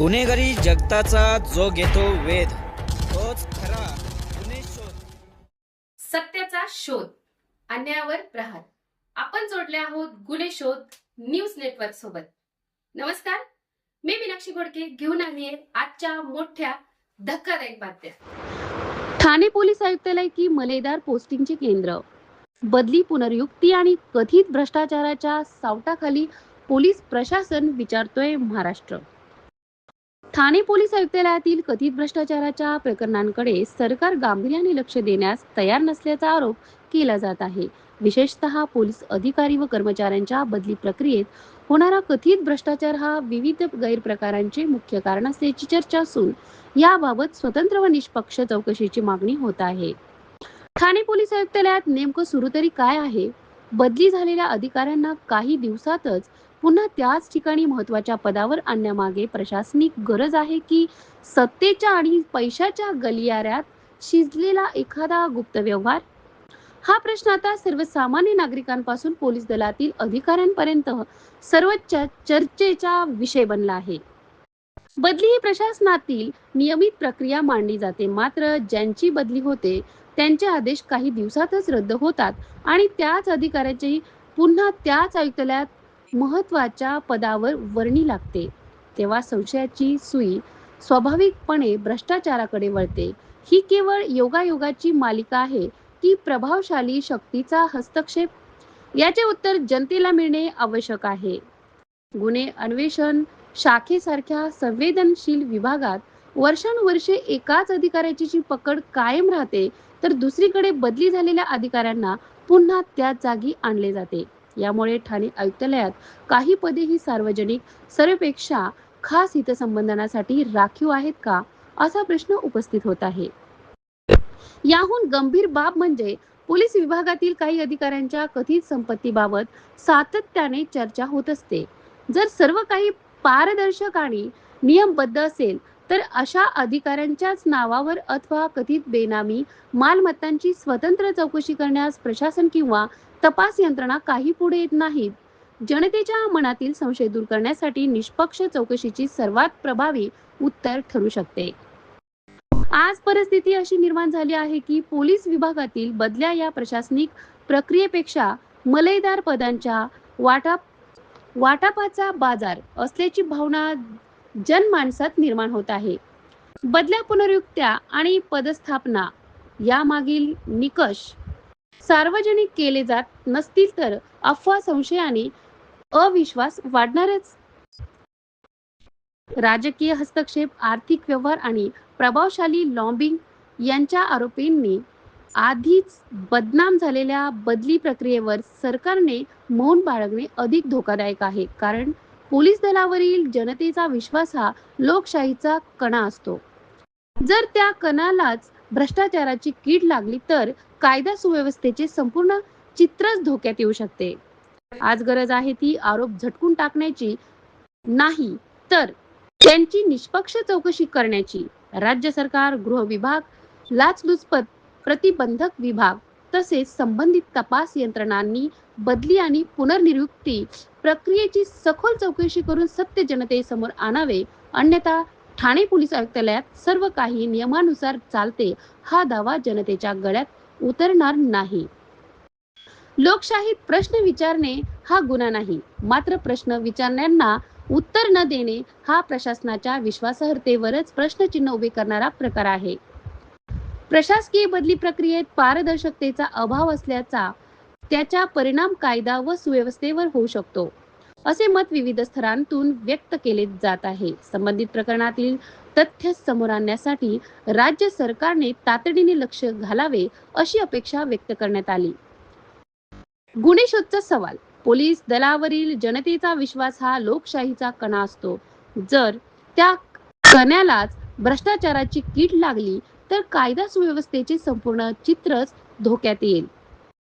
गुन्हेगारी जगताचा जो घेतो वेध तोच खरा गुन्हे शोध. सत्याचा शोध, अन्यायावर प्रहार. आपण जोडले आहोत गुन्हे शोध न्यूज नेटवर्क सोबत. नमस्कार, मी मीनाक्षी घोडके घेऊन आली आहे आजच्या मोठ्या धक्कादायक बातम्या. ठाणे पोलीस आयुक्तालय की मलेदार पोस्टिंगचे केंद्र, बदली, पुनर्युक्ती आणि कथित भ्रष्टाचाराच्या सावटाखाली पोलीस प्रशासन विचारतोय महाराष्ट्र. ठाणे पोलीस आयुक्तालयातील कथित भ्रष्टाचाराच्या प्रकरणांकडे सरकार गांभीर्याने लक्ष देण्यास तयार नसल्याचा आरोप केला जात आहे. विशेषतः पोलीस अधिकारी व कर्मचाऱ्यांच्या बदली प्रक्रियेत होणारा कथित भ्रष्टाचार हा विविध गैरप्रकारांचे मुख्य कारण असल्याची चर्चा असून याबाबत स्वतंत्र व निष्पक्ष चौकशीची मागणी होत आहे. ठाणे पोलीस आयुक्तालयात नेमकं सुरू तरी काय आहे? बदली झालेल्या अधिकाऱ्यांना काही दिवसातच पुन्हा त्याच ठिकाणी महत्त्वाच्या पदावर आणण्यामागे प्रशासनिक गरज आहे की सत्तेच्या आणि पैशाच्या गलियाऱ्यात शिजलेला एखादा गुप्त व्यवहार? हा प्रश्न आता सर्वसामान्य नागरिकांपासून पोलीस दलातील अधिकाऱ्यांपर्यंत सर्वच चर्चेचा विषय बनला आहे. बदली ही प्रशासनातील नियमित प्रक्रिया मानली जाते, मात्र ज्यांची बदली होते त्यांचे आदेश काही दिवसातच रद्द होतात आणि त्याच अधिकाऱ्याची पुन्हा त्याच आयुक्तालयात महत्त्वाच्या पदावर वर्णी लागते. तेव्हा संशयाची सुई स्वाभाविकपणे भ्रष्टाचाराकडे वळते. ही केवळ योगायोगाची मालिका आहे की प्रभावशाली शक्तीचा हस्तक्षेप? याचे उत्तर जनतेला मिळणे आवश्यक आहे. गुन्हे अन्वेषण शाखेसारख्या संवेदनशील विभागात वर्षानुवर्षे एकाच अधिकाऱ्याची जी पकड कायम राहते, तर दुसरीकडे बदली झालेल्या अधिकाऱ्यांना पुन्हा त्याच जागी आणले जाते. यामुळे ठाणे आयुक्तालयात काही पदे ही सार्वजनिक सर्वेपेक्षा खास हितसंबंधांसाठी राखीव आहेत का, असा प्रश्न उपस्थित होत आहे. याहून गंभीर बाब म्हणजे पोलीस विभागातील काही अधिकाऱ्यांच्या कथित संपत्तीबाबत सातत्याने चर्चा होत असते. जर सर्व काही पारदर्शक आणि नियमबद्ध असेल तर अशा अधिकाऱ्यांच्याच नावावर अथवा कथित बेनामी मालमत्तांची स्वतंत्र चौकशी करण्यास प्रशासन किंवा तपास यंत्रणा काही पुढे येत नाहीत. जनतेच्या मनातील संशय दूर करण्यासाठी निष्पक्ष चौकशीची सर्वात प्रभावी उत्तर ठरू शकते. आज परिस्थिती अशी निर्माण झाली आहे की पोलीस विभागातील बदल्या या प्रशासनिक प्रक्रियेपेक्षा मलईदार पदांच्या वाटपाचा बाजार असल्याची भावना जनमानसात निर्माण होत आहे. बदल्या, पुनर्युक्त्या आणि पदस्थापना यामागील निकष सार्वजनिक केले जात नसतील तर अफवा, संशय आणि अविश्वास वाढणारच. राजकीय हस्तक्षेप, आर्थिक व्यवहार आणि प्रभावशाली लॉबिंग यांच्या आरोपींनी आधीच बदनाम झालेल्या बदली प्रक्रियेवर सरकारने मौन बाळगणे अधिक धोकादायक आहे. कारण पोलीस दलावरील जनतेचा विश्वास हा लोकशाहीचा कणा असतो. जर त्या कणालाच भ्रष्टाचाराची कीड लागली तर कायदा सुव्यवस्थेचे संपूर्ण चित्रच धोक्यात येऊ शकते. आज गरज आहे ती आरोप झटकून टाकण्याची नाही, तर त्यांची निष्पक्ष चौकशी करण्याची. राज्य सरकार, गृह विभाग, लाचलुचपत प्रतिबंधक विभाग तसेच संबंधित तपास यंत्रणांनी बदली आणि पुनर्नियुक्ती प्रक्रियेची सखोल चौकशी करून सत्य जनतेसमोर आणावे. अन्यथा ठाणे पोलीस आयुक्तालयात सर्व काही नियमानुसार चालते हा दावा जनतेच्या गळ्यात उतरणार नाही. लोकशाहीत प्रश्न विचारणे हा गुन्हा नाही, मात्र प्रश्न विचारणाऱ्यांना उत्तर न देणे हा प्रशासनाच्या विश्वासार्हतेवरच प्रश्नचिन्ह उभे करणारा प्रकार आहे. प्रशासकीय बदली प्रक्रियेत पारदर्शकतेचा अभाव असल्याचा त्याचा परिणाम कायदा व सुव्यवस्थेवर होऊ शकतो, असे मत विविध स्तरांतून व्यक्त केले जात आहे. संबंधित प्रकरणातील तथ्य समोर आणण्यासाठी राज्य सरकारने तातडीने लक्ष घालावे अशी अपेक्षा व्यक्त करण्यात आली. गुन्हे शोधचा सवाल. पोलीस दलावरील जनतेचा विश्वास हा लोकशाहीचा कणा असतो. जर त्या कण्यालाच भ्रष्टाचाराची कीड लागली तर कायदा सुव्यवस्थेचे संपूर्ण चित्रच धोक्यात येईल.